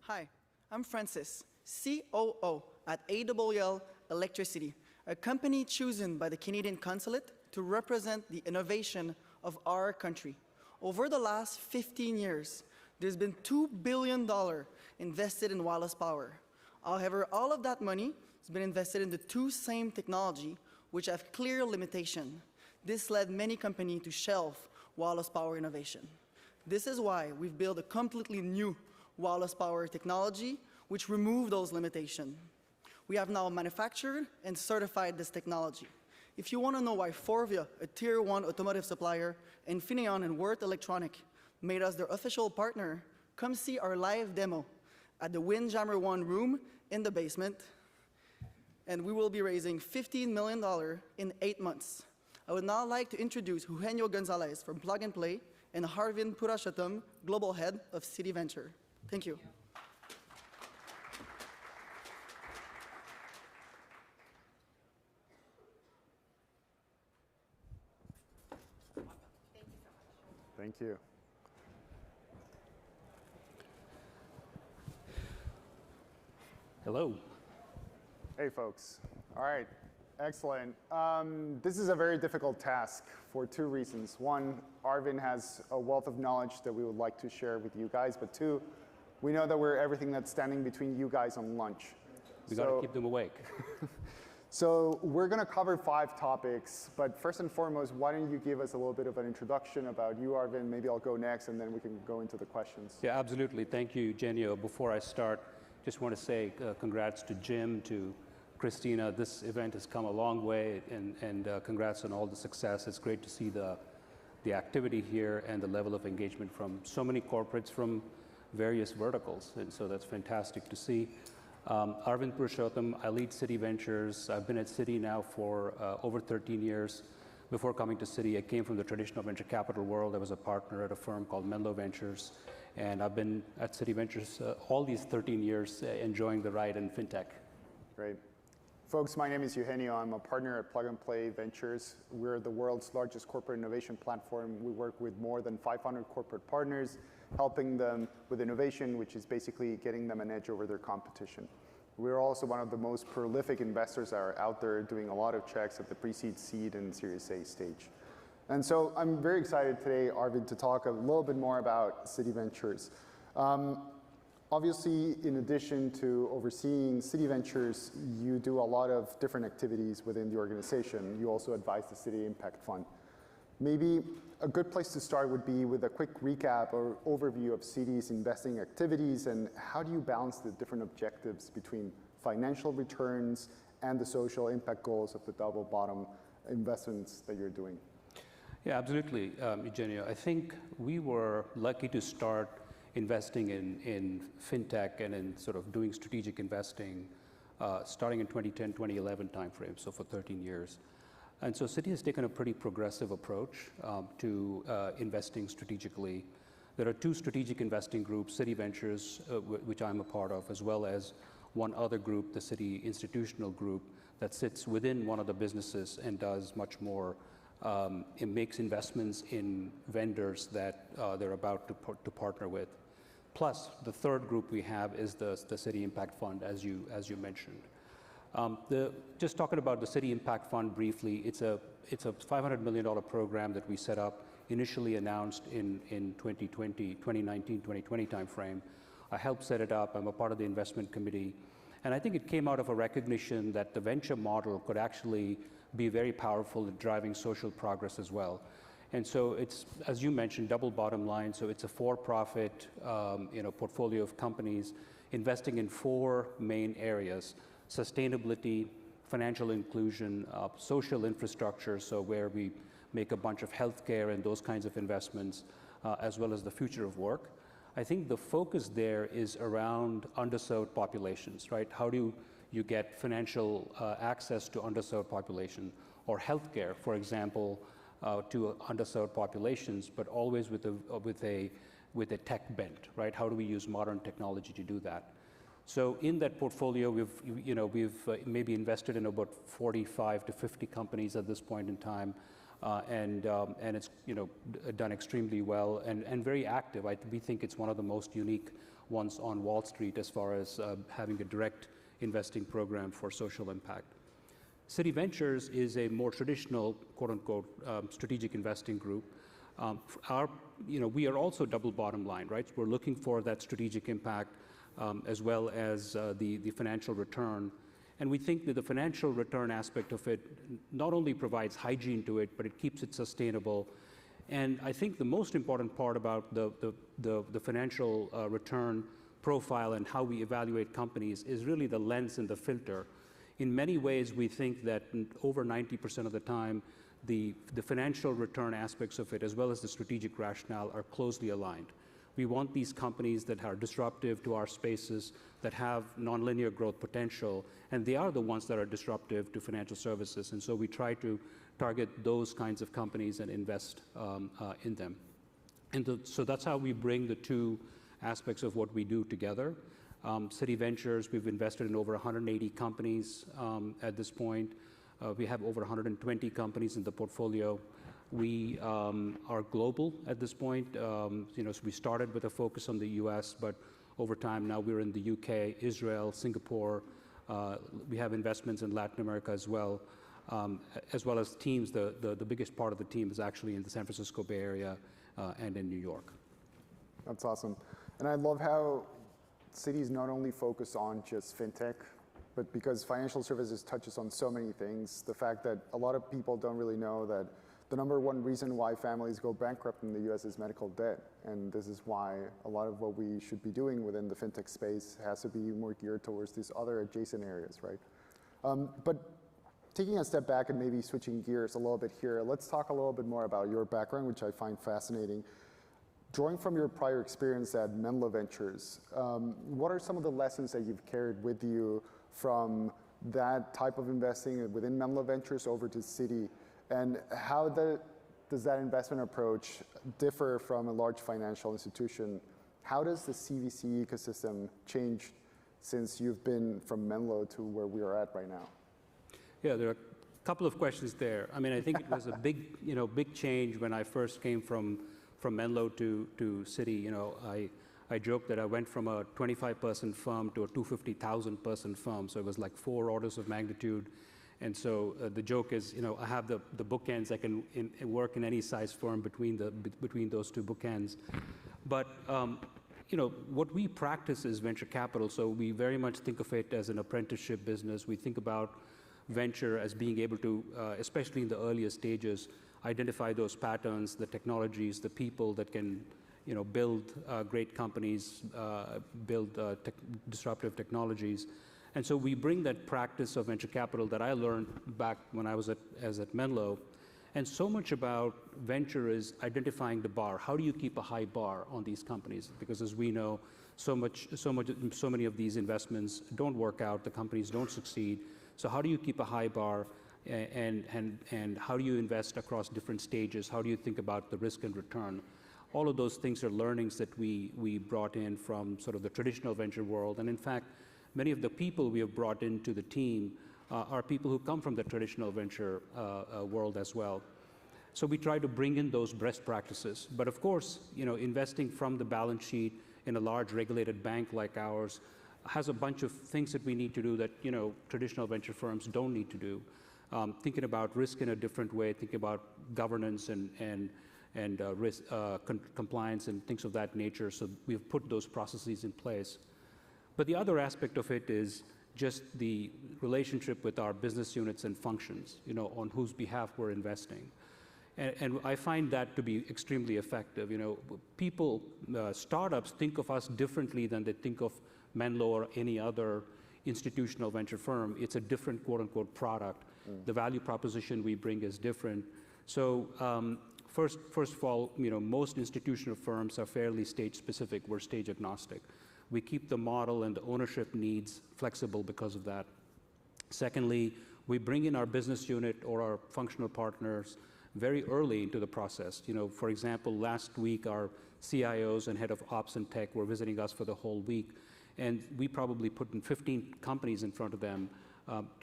Hi, I'm Francis, COO at AWL Electricity, a company chosen by the Canadian Consulate to represent the innovation of our country. Over the last 15 years, there's been $2 billion invested in wireless power. However, all of that money has been invested in the two same technology, which have clear limitation. This led many companies to shelve wireless power innovation. This is why we've built a completely new wireless power technology, which removed those limitations. We have now manufactured and certified this technology. If you want to know why Forvia, a Tier 1 automotive supplier, Infineon and Worth Electronic made us their official partner, come see our live demo at the Windjammer 1 room in the basement, and we will be raising $15 million in 8 months. I would now like to introduce Eugenio Gonzalez from Plug and Play and Harvin Purashottam, Global Head of City Venture. Thank you. Thank you. Hello. Hey, folks. All right, excellent. This is a very difficult task for two reasons. One, Arvin has a wealth of knowledge that we would like to share with you guys, but two, we know that we're everything that's standing between you guys and lunch. We got to keep them awake. So we're going to cover 5 topics, but first and foremost, why don't you give us a little bit of an introduction about you, Arvin? Maybe I'll go next, and then we can go into the questions. Yeah, absolutely. Thank you, Eugenio. Before I start, just want to say congrats to Jim, to Christina. This event has come a long way, and congrats on all the success. It's great to see the activity here and the level of engagement from so many corporates from various verticals, and so that's fantastic to see. Arvind Purushottam, I lead City Ventures. I've been at City now for over 13 years. Before coming to City, I came from the traditional venture capital world. I was a partner at a firm called Menlo Ventures, and I've been at City Ventures all these 13 years, enjoying the ride in Fintech. Great. Folks, my name is Eugenio. I'm a partner at Plug and Play Ventures. We're the world's largest corporate innovation platform. We work with more than 500 corporate partners, helping them with innovation, which is basically getting them an edge over their competition. We're also one of the most prolific investors that are out there, doing a lot of checks at the pre-seed, seed, and Series A stage. And so I'm very excited today, Arvind, to talk a little bit more about City Ventures. Obviously, in addition to overseeing City Ventures, you do a lot of different activities within the organization. You also advise the City Impact Fund. Maybe a good place to start would be with a quick recap or overview of City's investing activities, and how do you balance the different objectives between financial returns and the social impact goals of the double bottom investments that you're doing? Yeah, absolutely, Eugenio. I think we were lucky to start investing in Fintech and in sort of doing strategic investing starting in 2010, 2011 timeframe, so for 13 years. And so City has taken a pretty progressive approach to investing strategically. There are 2 strategic investing groups, City Ventures, which I'm a part of, as well as one other group, the City Institutional Group, that sits within one of the businesses and does much more. It makes investments in vendors that they're about to partner with. Plus, the third group we have is the City Impact Fund, as you mentioned. Just talking about the City Impact Fund briefly, it's a $500 million program that we set up, initially announced in 2019, 2020 timeframe. I helped set it up. I'm a part of the investment committee. And I think it came out of a recognition that the venture model could actually be very powerful in driving social progress as well. And so it's, as you mentioned, double bottom line. So it's a for-profit portfolio of companies investing in 4 main areas: sustainability, financial inclusion, social infrastructure, so where we make a bunch of healthcare and those kinds of investments, as well as the future of work. I think the focus there is around underserved populations, right? How do you get financial access to underserved population, or healthcare, for example, to underserved populations, but always with a tech bent, right? How do we use modern technology to do that? So in that portfolio, we've maybe invested in about 45 to 50 companies at this point in time, and it's done extremely well and very active. We think it's one of the most unique ones on Wall Street as far as having a direct investing program for social impact. City Ventures is a more traditional, quote unquote, strategic investing group. We are also double bottom line, right? We're looking for that strategic impact as well as the financial return. And we think that the financial return aspect of it not only provides hygiene to it, but it keeps it sustainable. And I think the most important part about the financial return profile and how we evaluate companies is really the lens and the filter. In many ways, we think that over 90% of the time, the financial return aspects of it, as well as the strategic rationale, are closely aligned. We want these companies that are disruptive to our spaces, that have nonlinear growth potential, and they are the ones that are disruptive to financial services. And so we try to target those kinds of companies and invest in them. And so that's how we bring the two aspects of what we do together. City Ventures, we've invested in over 180 companies at this point. We have over 120 companies in the portfolio. We are global at this point. So we started with a focus on the US, but over time now we're in the UK, Israel, Singapore. We have investments in Latin America as well as teams. The biggest part of the team is actually in the San Francisco Bay Area and in New York. That's awesome. And I love how cities not only focus on just fintech, but because financial services touches on so many things, the fact that a lot of people don't really know that the number one reason why families go bankrupt in the US is medical debt. And this is why a lot of what we should be doing within the fintech space has to be more geared towards these other adjacent areas, right? But taking a step back and maybe switching gears a little bit here, let's talk a little bit more about your background, which I find fascinating. Drawing from your prior experience at Menlo Ventures, what are some of the lessons that you've carried with you from that type of investing within Menlo Ventures over to Citi? And how does that investment approach differ from a large financial institution? How does the CVC ecosystem change since you've been from Menlo to where we are at right now? Yeah, there are a couple of questions there. I mean, I think it was a big change when I first came from Menlo to Citi. I joked that I went from a 25-person firm to a 250,000-person firm, so it was like 4 orders of magnitude. And so the joke is, I have the bookends. I can work in any size firm between those two bookends. But what we practice is venture capital, so we very much think of it as an apprenticeship business. We think about venture as being able to, especially in the earlier stages, identify those patterns, the technologies, the people that can build great companies, build disruptive technologies. And so we bring that practice of venture capital that I learned back when I was at Menlo. And so much about venture is identifying the bar. How do you keep a high bar on these companies? Because as we know, so many of these investments don't work out, the companies don't succeed. So how do you keep a high bar, and how do you invest across different stages? How do you think about the risk and return? All of those things are learnings that we brought in from sort of the traditional venture world. And in fact, many of the people we have brought into the team are people who come from the traditional venture world as well. So we try to bring in those best practices. But of course, investing from the balance sheet in a large regulated bank like ours has a bunch of things that we need to do that traditional venture firms don't need to do. Thinking about risk in a different way, thinking about governance and risk compliance and things of that nature. So we've put those processes in place. But the other aspect of it is just the relationship with our business units and functions, on whose behalf we're investing. And I find that to be extremely effective. People, startups think of us differently than they think of Menlo or any other institutional venture firm. It's a different quote unquote product. The value proposition we bring is different. So first of all, most institutional firms are fairly stage specific. We're stage agnostic. We keep the model and the ownership needs flexible because of that. Secondly, we bring in our business unit or our functional partners very early into the process. For example, last week our CIOs and head of ops and tech were visiting us for the whole week, and we probably put in 15 companies in front of them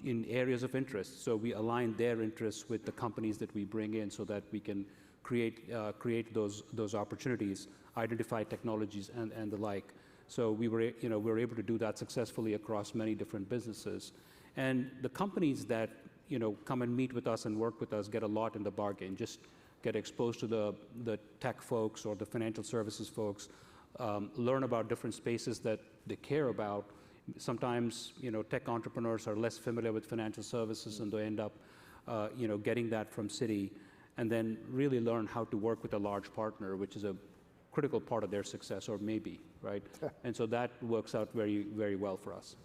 in areas of interest. So we align their interests with the companies that we bring in so that we can create those opportunities, identify technologies and the like. So we were, we were able to do that successfully across many different businesses. And the companies that, come and meet with us and work with us get a lot in the bargain, just get exposed to the tech folks or the financial services folks, learn about different spaces that they care about. Sometimes, tech entrepreneurs are less familiar with financial services and they end up, getting that from Citi, and then really learn how to work with a large partner, which is a critical part of their success, or maybe, right? And so that works out very, very well for us.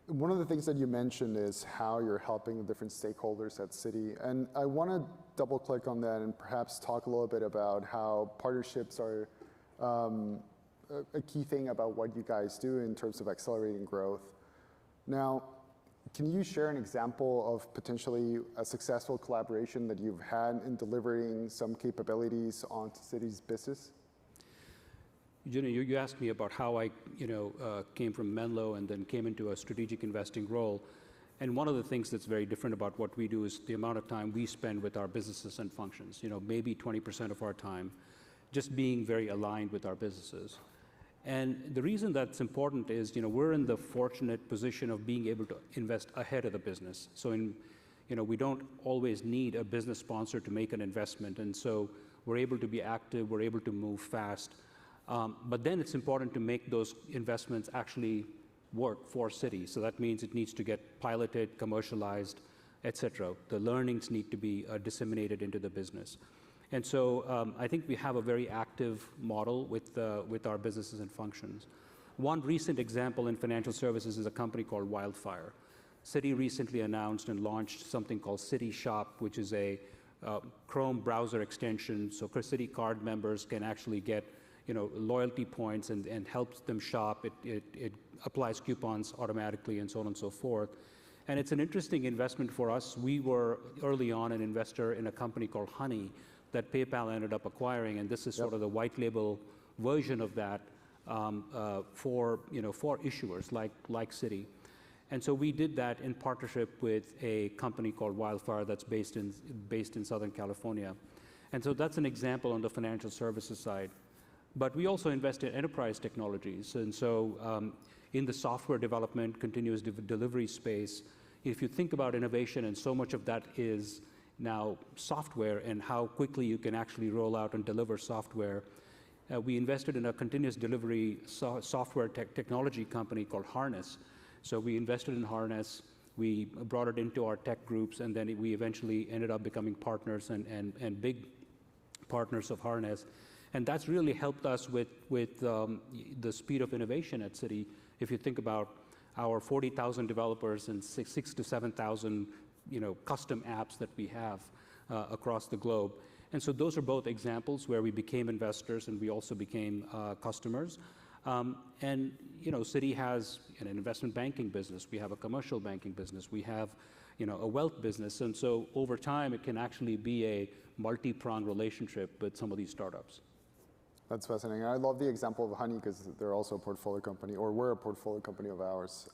One of the things that you mentioned is how you're helping the different stakeholders at Citi. And I want to double click on that and perhaps talk a little bit about how partnerships are a key thing about what you guys do in terms of accelerating growth. Now, can you share an example of potentially a successful collaboration that you've had in delivering some capabilities onto Citi's business? You asked me about how I, came from Menlo and then came into a strategic investing role. And one of the things that's very different about what we do is the amount of time we spend with our businesses and functions. Maybe 20% of our time just being very aligned with our businesses. And the reason that's important is, we're in the fortunate position of being able to invest ahead of the business. So we don't always need a business sponsor to make an investment. And so we're able to be active, we're able to move fast. But then it's important to make those investments actually work for Citi. So that means it needs to get piloted, commercialized, et cetera. The learnings need to be disseminated into the business. And so I think we have a very active model with our businesses and functions. One recent example in financial services is a company called Wildfire. Citi recently announced and launched something called Citi Shop, which is a Chrome browser extension. So Citi card members can actually get loyalty points and helps them shop. It applies coupons automatically and so on and so forth. And it's an interesting investment for us. We were early on an investor in a company called Honey that PayPal ended up acquiring, and this is sort of the white label version of that for issuers like Citi. And so we did that in partnership with a company called Wildfire that's based in Southern California. And so that's an example on the financial services side. But we also invest in enterprise technologies. And so in the software development, continuous delivery space, if you think about innovation, and so much of that is now software and how quickly you can actually roll out and deliver software, we invested in a continuous delivery software technology company called Harness. So we invested in Harness, we brought it into our tech groups, and then we eventually ended up becoming partners and big partners of Harness. And that's really helped us with the speed of innovation at Citi. If you think about our 40,000 developers and 6,000 to 7,000 custom apps that we have across the globe. And so those are both examples where we became investors and we also became customers. And Citi has an investment banking business. We have a commercial banking business. We have a wealth business. And so over time, it can actually be a multi-pronged relationship with some of these startups. That's fascinating. I love the example of Honey because they're also a portfolio company, or we're a portfolio company of ours.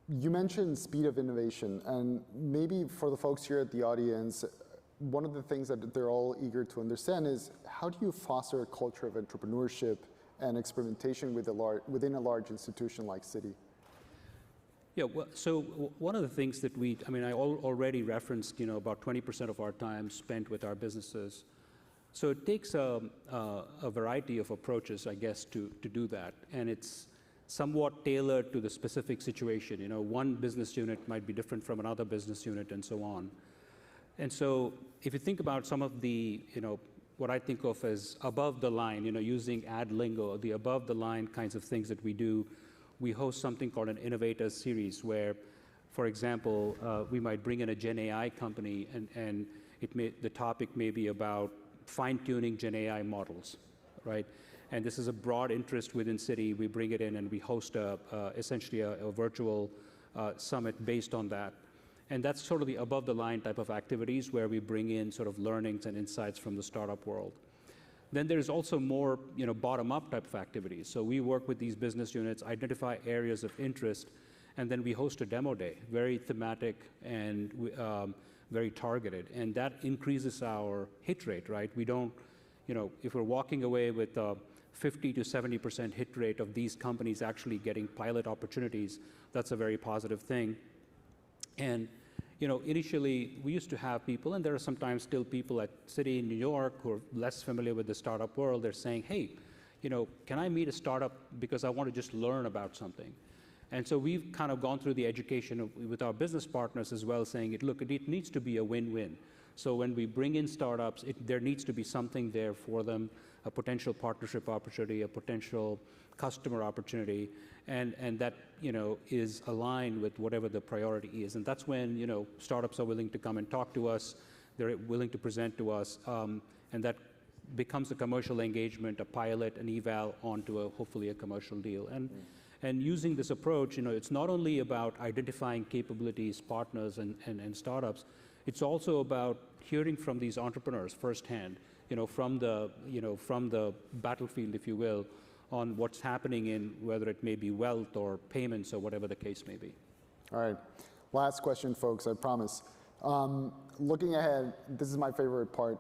You mentioned speed of innovation, and maybe for the folks here at the audience, one of the things that they're all eager to understand is how do you foster a culture of entrepreneurship and experimentation within a large institution like Citi? Yeah, well, so one of the things that I already referenced, about 20% of our time spent with our businesses. So it takes a variety of approaches, I guess, to do that. And it's somewhat tailored to the specific situation. One business unit might be different from another business unit and so on. And so if you think about some of the, what I think of as above the line, using ad lingo, the above the line kinds of things that we do, we host something called an Innovators Series where, for example, we might bring in a Gen AI company and the topic may be about fine-tuning Gen AI models, right? And this is a broad interest within Citi. We bring it in and we host essentially a virtual summit based on that. And that's sort of the above the line type of activities where we bring in sort of learnings and insights from the startup world. Then there's also more bottom up type of activities. So we work with these business units, identify areas of interest, and then we host a demo day, very thematic and very targeted. And that increases our hit rate, right? We don't, if we're walking away with 50 to 70% hit rate of these companies actually getting pilot opportunities, that's a very positive thing. And initially, we used to have people, and there are sometimes still people at Citi in New York who are less familiar with the startup world. They're saying, hey, can I meet a startup because I want to just learn about something? And so we've kind of gone through the education with our business partners as well, saying, look, it needs to be a win-win. So when we bring in startups, there needs to be something there for them, a potential partnership opportunity, a potential customer opportunity, and that is aligned with whatever the priority is. And that's when startups are willing to come and talk to us, they're willing to present to us, and that becomes a commercial engagement, a pilot, an eval onto hopefully a commercial deal. And using this approach, it's not only about identifying capabilities, partners, and startups. It's also about hearing from these entrepreneurs firsthand, from the battlefield, if you will, on what's happening in whether it may be wealth or payments or whatever the case may be. All right. Last question, folks, I promise. Looking ahead, this is my favorite part.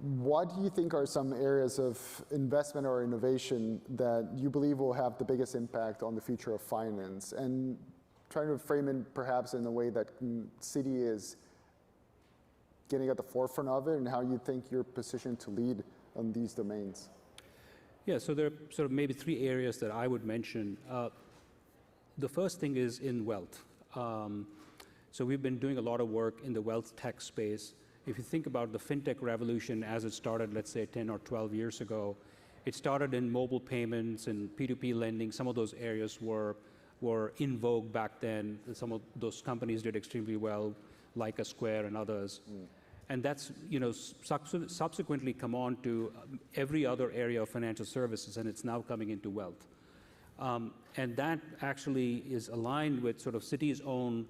What do you think are some areas of investment or innovation that you believe will have the biggest impact on the future of finance? And trying to frame it perhaps in a way that Citi is getting at the forefront of it, and how you think you're positioned to lead on these domains. Yeah, so there are sort of maybe three areas that I would mention. The first thing is in wealth. So we've been doing a lot of work in the wealth tech space. If you think about the fintech revolution as it started, let's say 10 or 12 years ago, it started in mobile payments and P2P lending. Some of those areas were in vogue back then. Some of those companies did extremely well, like a Square and others. And that's subsequently come on to every other area of financial services, and it's now coming into wealth. And that actually is aligned with sort of Citi's own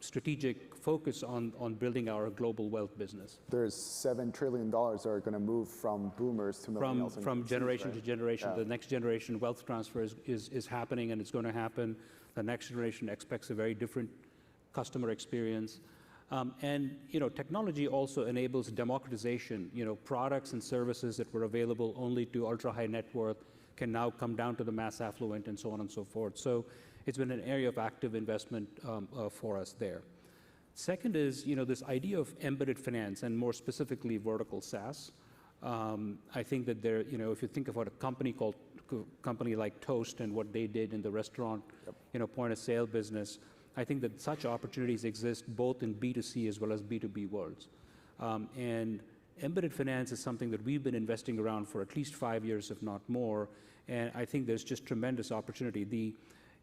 strategic focus on building our global wealth business. There's $7 trillion that are going to move from boomers to millennials. From generation to generation. Yeah. The next generation wealth transfer is happening, and it's going to happen. The next generation expects a very different customer experience. And technology also enables democratization. Products and services that were available only to ultra-high net worth can now come down to the mass affluent and so on and so forth. So it's been an area of active investment for us there. Second is this idea of embedded finance, and more specifically vertical SaaS. I think that there, if you think about a company like Toast and what they did in the restaurant, point of sale business, I think that such opportunities exist both in B2C as well as B2B worlds. And embedded finance is something that we've been investing around for at least 5 years, if not more. And I think there's just tremendous opportunity.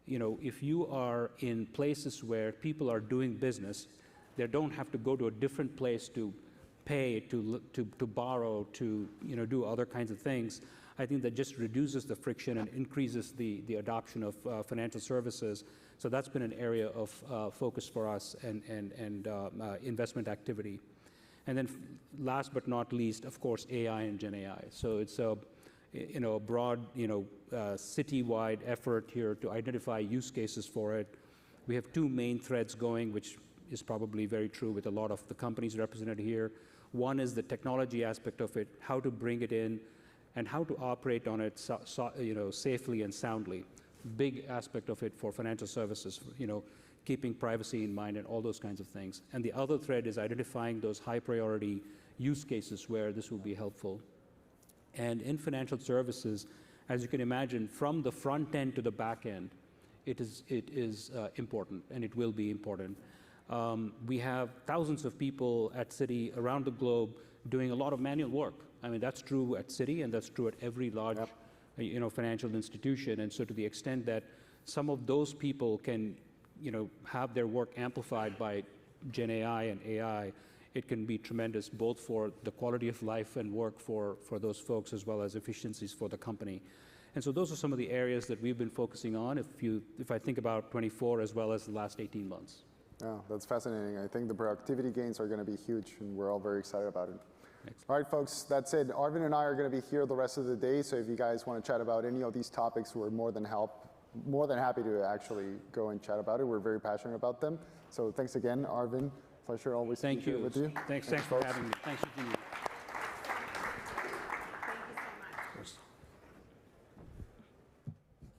If you are in places where people are doing business, they don't have to go to a different place to pay, to borrow, to do other kinds of things. I think that just reduces the friction and increases the adoption of financial services. So that's been an area of focus for us and investment activity. And then last but not least, of course, AI and Gen AI. So it's a broad, city-wide effort here to identify use cases for it. We have two main threads going, which is probably very true with a lot of the companies represented here. One is the technology aspect of it, how to bring it in, and how to operate on it safely and soundly. Big aspect of it for financial services, keeping privacy in mind and all those kinds of things. And the other thread is identifying those high priority use cases where this will be helpful. And in financial services, as you can imagine, from the front end to the back end, it is important, and it will be important. We have thousands of people at Citi around the globe doing a lot of manual work. I mean, that's true at Citi, and that's true at every large financial institution. And so to the extent that some of those people can have their work amplified by Gen AI and AI, it can be tremendous both for the quality of life and work for those folks, as well as efficiencies for the company. And so those are some of the areas that we've been focusing on if I think about 24 as well as the last 18 months. Yeah, that's fascinating. I think the productivity gains are going to be huge, and we're all very excited about it. Excellent. All right, folks, that's it. Arvind and I are going to be here the rest of the day, so if you guys want to chat about any of these topics, we're more than happy to actually go and chat about it. We're very passionate about them. So thanks again, Arvind. Pleasure always to be here with you. Thanks for having me. Thanks, Eugenie.